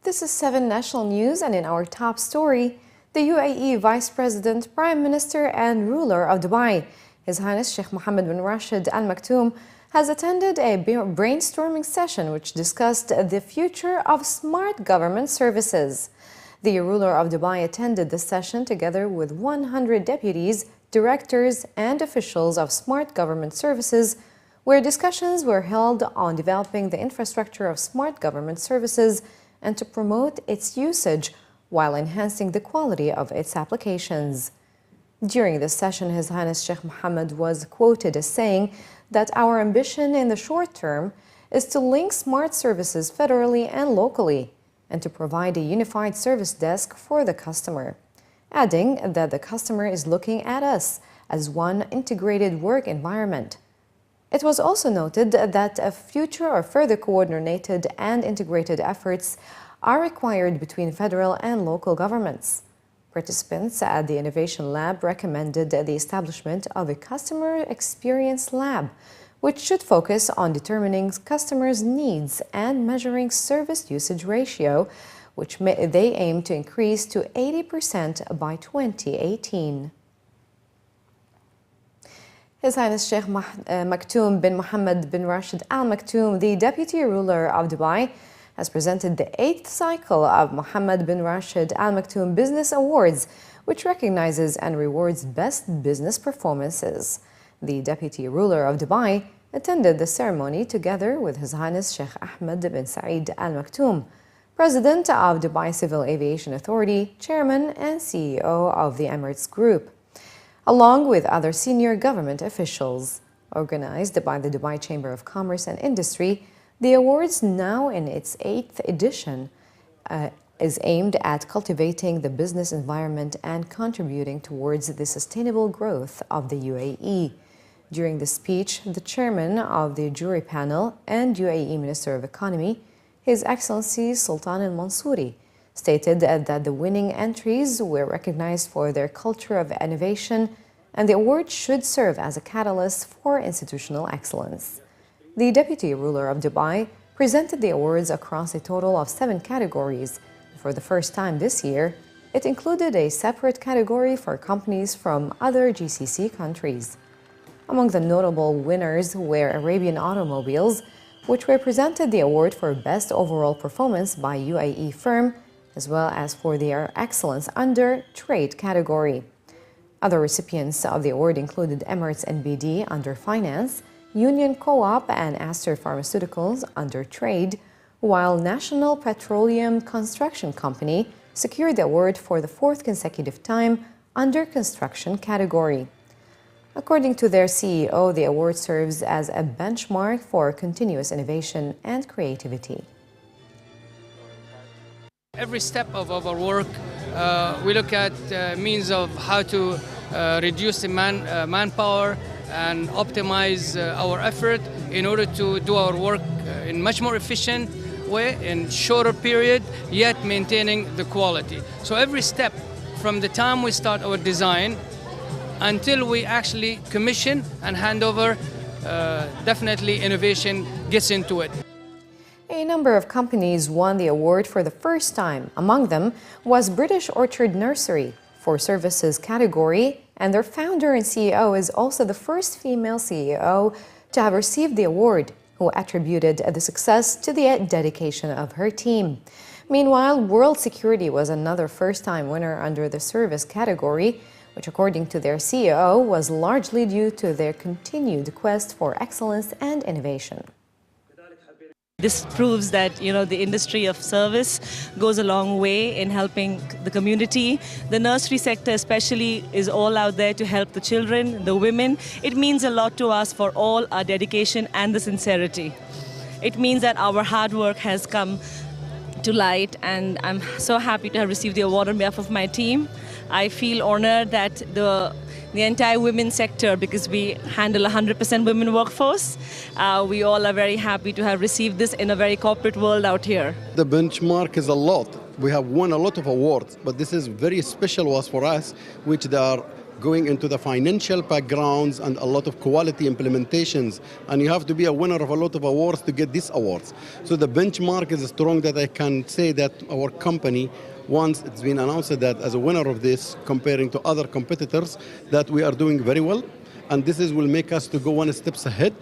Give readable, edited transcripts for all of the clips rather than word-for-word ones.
This is 7 National News, and in our top story, the UAE Vice President, Prime Minister and ruler of Dubai, His Highness Sheikh Mohammed bin Rashid Al Maktoum, has attended a brainstorming session which discussed the future of smart government services. The ruler of Dubai attended the session together with 100 deputies, directors, and officials of smart government services, where discussions were held on developing the infrastructure of smart government services and to promote its usage while enhancing the quality of its applications. During this session, His Highness Sheikh Mohammed was quoted as saying that our ambition in the short term is to link smart services federally and locally and to provide a unified service desk for the customer, adding that the customer is looking at us as one integrated work environment. It was also noted that a future or further coordinated and integrated efforts are required between federal and local governments. Participants at the Innovation Lab recommended the establishment of a Customer Experience Lab, which should focus on determining customers' needs and measuring service usage ratio, which they aim to increase to 80% by 2018. His Highness Sheikh Maktoum bin Mohammed bin Rashid Al Maktoum, the Deputy Ruler of Dubai, has presented the 8th cycle of Mohammed bin Rashid Al Maktoum Business Awards, which recognizes and rewards best business performances. The Deputy Ruler of Dubai attended the ceremony together with His Highness Sheikh Ahmed bin Saeed Al Maktoum, President of Dubai Civil Aviation Authority, Chairman and CEO of the Emirates Group, along with other senior government officials. Organized by the Dubai Chamber of Commerce and Industry, the awards, now in its 8th edition, is aimed at cultivating the business environment and contributing towards the sustainable growth of the UAE. During the speech, the chairman of the jury panel and UAE Minister of Economy, His Excellency Sultan Al Mansouri, stated that the winning entries were recognized for their culture of innovation, and the award should serve as a catalyst for institutional excellence. The Deputy Ruler of Dubai presented the awards across a total of 7 categories. For the first time this year, it included a separate category for companies from other GCC countries. Among the notable winners were Arabian Automobiles, which represented the award for Best Overall Performance by UAE firm, as well as for their excellence under trade category. Other recipients of the award included Emirates NBD under finance, Union Co-op and Aster Pharmaceuticals under trade, while National Petroleum Construction Company secured the award for the 4th consecutive time under construction category. According to their CEO, the award serves as a benchmark for continuous innovation and creativity. Every step of our work, we look at means of how to reduce the manpower and optimize our effort in order to do our work in much more efficient way, in shorter period, yet maintaining the quality. So every step from the time we start our design until we actually commission and hand over, definitely innovation gets into it. A number of companies won the award for the first time. Among them was British Orchard Nursery for services category, and their founder and CEO is also the first female CEO to have received the award, who attributed the success to the dedication of her team. Meanwhile, World Security was another first-time winner under the service category, which according to their CEO was largely due to their continued quest for excellence and innovation. This proves that, the industry of service goes a long way in helping the community. The nursery sector especially is all out there to help the children, the women. It means a lot to us for all our dedication and the sincerity. It means that our hard work has come to light, and I'm so happy to have received the award on behalf of my team. I feel honored that the entire women's sector, because we handle 100% women workforce, we all are very happy to have received this in a very corporate world out here. The benchmark is a lot. We have won a lot of awards, but this is very special was for us, which they are going into the financial backgrounds and a lot of quality implementations. And you have to be a winner of a lot of awards to get these awards. So the benchmark is strong that I can say that our company, once it's been announced that as a winner of this, comparing to other competitors, that we are doing very well. And will make us to go one step ahead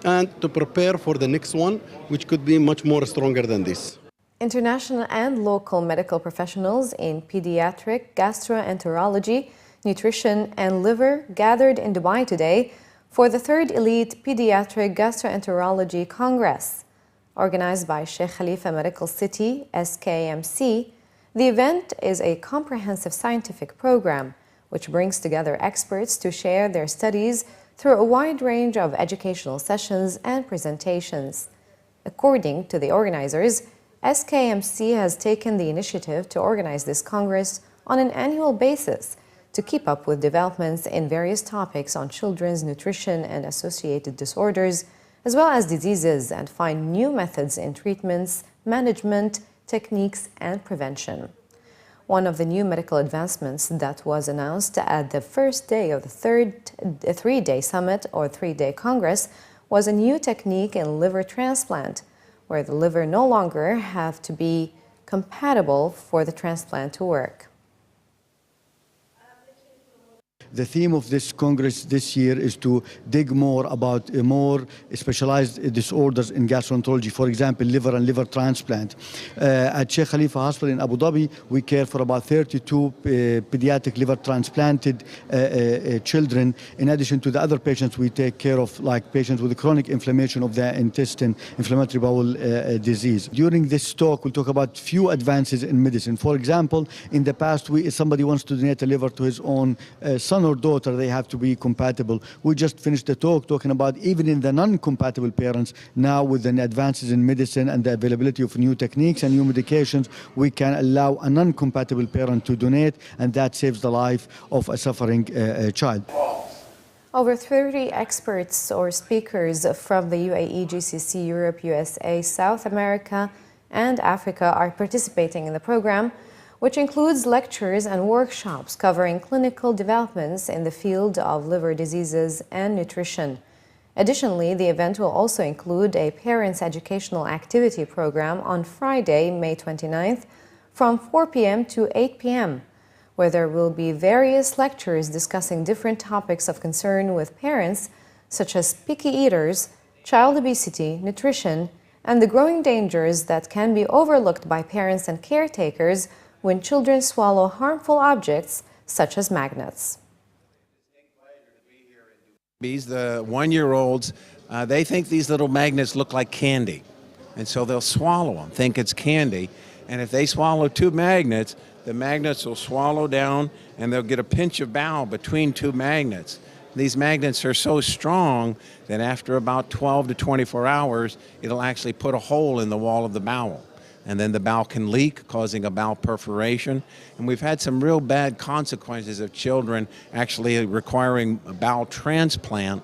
and to prepare for the next one, which could be much more stronger than this. International and local medical professionals in pediatric, gastroenterology, nutrition, and liver gathered in Dubai today for the 3rd Elite Pediatric Gastroenterology Congress. Organized by Sheikh Khalifa Medical City, SKMC, the event is a comprehensive scientific program which brings together experts to share their studies through a wide range of educational sessions and presentations. According to the organizers, SKMC has taken the initiative to organize this Congress on an annual basis to keep up with developments in various topics on children's nutrition and associated disorders, as well as diseases, and find new methods in treatments, management, techniques, and prevention. One of the new medical advancements that was announced at the first day of the 3-day summit or 3-day Congress was a new technique in liver transplant, where the liver no longer have to be compatible for the transplant to work. The theme of this Congress this year is to dig more about more specialized disorders in gastroenterology, for example, liver and liver transplant. At Sheikh Khalifa Hospital in Abu Dhabi, we care for about 32 pediatric liver transplanted children. In addition to the other patients we take care of, like patients with chronic inflammation of the intestine, inflammatory bowel disease. During this talk, we'll talk about few advances in medicine. For example, in the past, if somebody wants to donate a liver to his own son or daughter, they have to be compatible. We just finished the talk talking about even in the non-compatible parents, now with the advances in medicine and the availability of new techniques and new medications, we can allow a non-compatible parent to donate, and that saves the life of a suffering child. Over 30 experts or speakers from the UAE, GCC, Europe, USA, South America, and Africa are participating in the program, which includes lectures and workshops covering clinical developments in the field of liver diseases and nutrition. Additionally, the event will also include a parents' educational activity program on Friday, May 29th, from 4 p.m. to 8 p.m., where there will be various lectures discussing different topics of concern with parents, such as picky eaters, child obesity, nutrition, and the growing dangers that can be overlooked by parents and caretakers when children swallow harmful objects such as magnets. The 1-year-olds, they think these little magnets look like candy, and so they'll swallow them, think it's candy, and if they swallow 2 magnets, the magnets will swallow down and they'll get a pinch of bowel between 2 magnets. These magnets are so strong that after about 12 to 24 hours, it'll actually put a hole in the wall of the bowel. And then the bowel can leak, causing a bowel perforation. And we've had some real bad consequences of children actually requiring a bowel transplant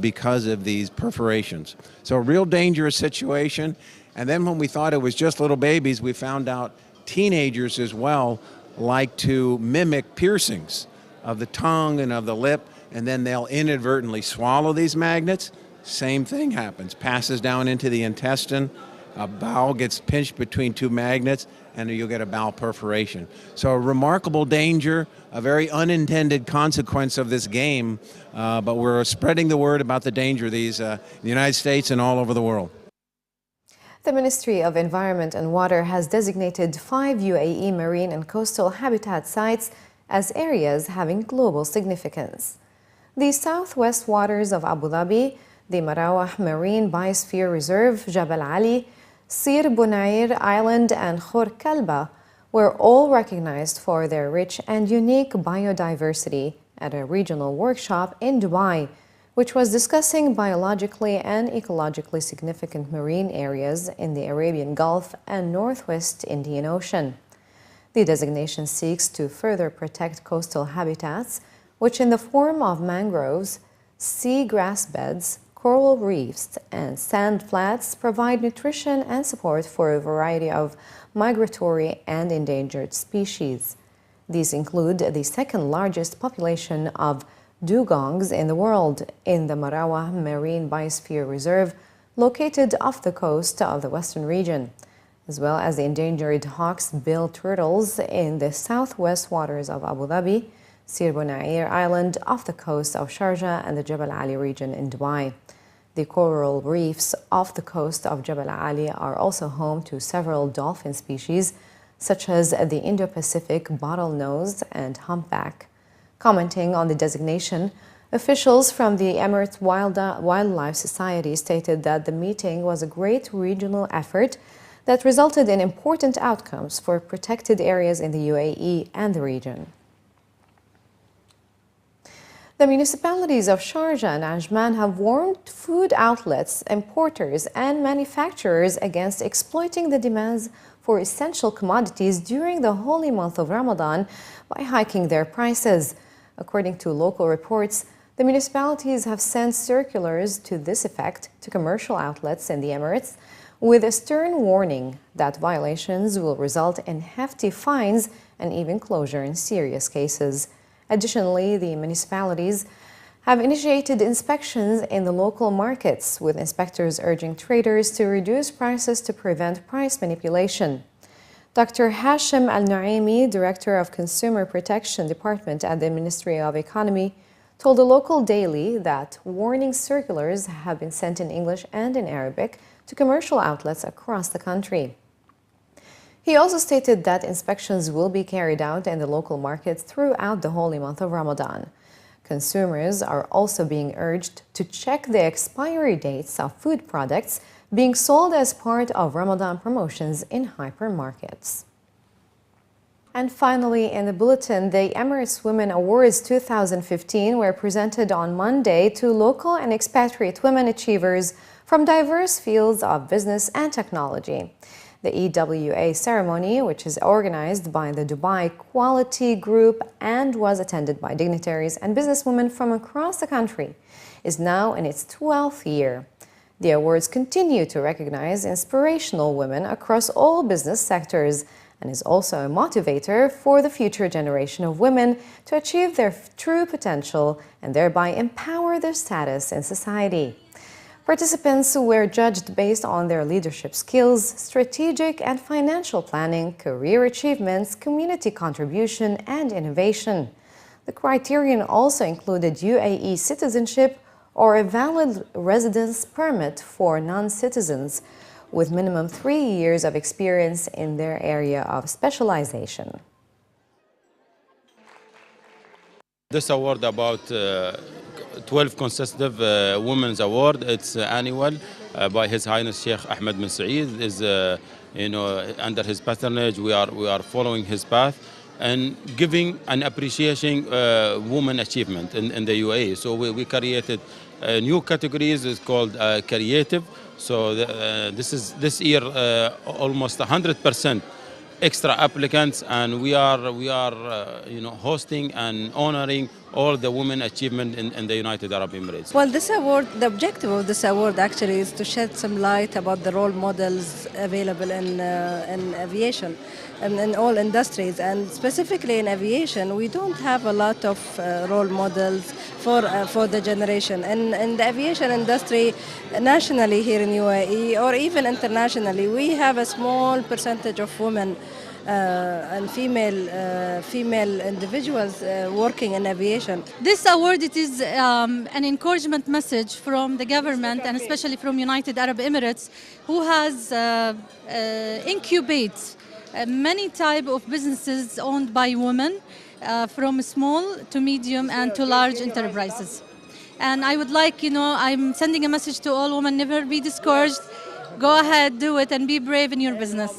because of these perforations. So a real dangerous situation. And then when we thought it was just little babies, we found out teenagers as well like to mimic piercings of the tongue and of the lip, and then they'll inadvertently swallow these magnets. Same thing happens, passes down into the intestine. A bowel gets pinched between 2 magnets, and you'll get a bowel perforation. So a remarkable danger, a very unintended consequence of this game, but we're spreading the word about the danger of these in the United States and all over the world. The Ministry of Environment and Water has designated 5 UAE marine and coastal habitat sites as areas having global significance. The southwest waters of Abu Dhabi, the Marawah Marine Biosphere Reserve, Jabal Ali, Sir Bunair Island, and Khor Kalba were all recognized for their rich and unique biodiversity at a regional workshop in Dubai, which was discussing biologically and ecologically significant marine areas in the Arabian Gulf and Northwest Indian Ocean. The designation seeks to further protect coastal habitats, which in the form of mangroves, sea grass beds, coral reefs, and sand flats provide nutrition and support for a variety of migratory and endangered species. These include the second largest population of dugongs in the world in the Marawa Marine Biosphere Reserve, located off the coast of the western region, as well as the endangered hawksbill turtles in the southwest waters of Abu Dhabi, Sir Bonair Island off the coast of Sharjah, and the Jebel Ali region in Dubai. The coral reefs off the coast of Jebel Ali are also home to several dolphin species, such as the Indo-Pacific bottlenose and humpback. Commenting on the designation, officials from the Emirates Wildlife Society stated that the meeting was a great regional effort that resulted in important outcomes for protected areas in the UAE and the region. The municipalities of Sharjah and Ajman have warned food outlets, importers, and manufacturers against exploiting the demands for essential commodities during the holy month of Ramadan by hiking their prices. According to local reports, the municipalities have sent circulars to this effect to commercial outlets in the Emirates with a stern warning that violations will result in hefty fines and even closure in serious cases. Additionally, the municipalities have initiated inspections in the local markets, with inspectors urging traders to reduce prices to prevent price manipulation. Dr. Hashim Al-Naimi, Director of Consumer Protection Department at the Ministry of Economy, told a local daily that warning circulars have been sent in English and in Arabic to commercial outlets across the country. He also stated that inspections will be carried out in the local markets throughout the holy month of Ramadan. Consumers are also being urged to check the expiry dates of food products being sold as part of Ramadan promotions in hypermarkets. And finally, in the bulletin, the Emirates Women Awards 2015 were presented on Monday to local and expatriate women achievers from diverse fields of business and technology. The EWA ceremony, which is organized by the Dubai Quality Group and was attended by dignitaries and businesswomen from across the country, is now in its 12th year. The awards continue to recognize inspirational women across all business sectors and is also a motivator for the future generation of women to achieve their true potential and thereby empower their status in society. Participants were judged based on their leadership skills, strategic and financial planning, career achievements, community contribution, and innovation. The criterion also included UAE citizenship or a valid residence permit for non-citizens with minimum 3 years of experience in their area of specialization. This award about 12 consecutive Women's Award. It's annual by His Highness Sheikh Ahmed bin Saeed. Is under his patronage, we are following his path and giving and appreciating women achievement in the UAE. So we created new categories. It's called creative. So this year almost 100% extra applicants, and we are hosting and honoring all the women achievement in the United Arab Emirates. Well, this award, the objective of this award actually is to shed some light about the role models available in aviation and in all industries, and specifically in aviation we don't have a lot of role models for the generation. And in the aviation industry, nationally here in UAE or even internationally, we have a small percentage of women and female individuals working in aviation. This award, it is an encouragement message from the government and especially from United Arab Emirates, who has incubates many type of businesses owned by women, from small to medium and to large enterprises. And I would like, I'm sending a message to all women: never be discouraged. Go ahead, do it, and be brave in your business.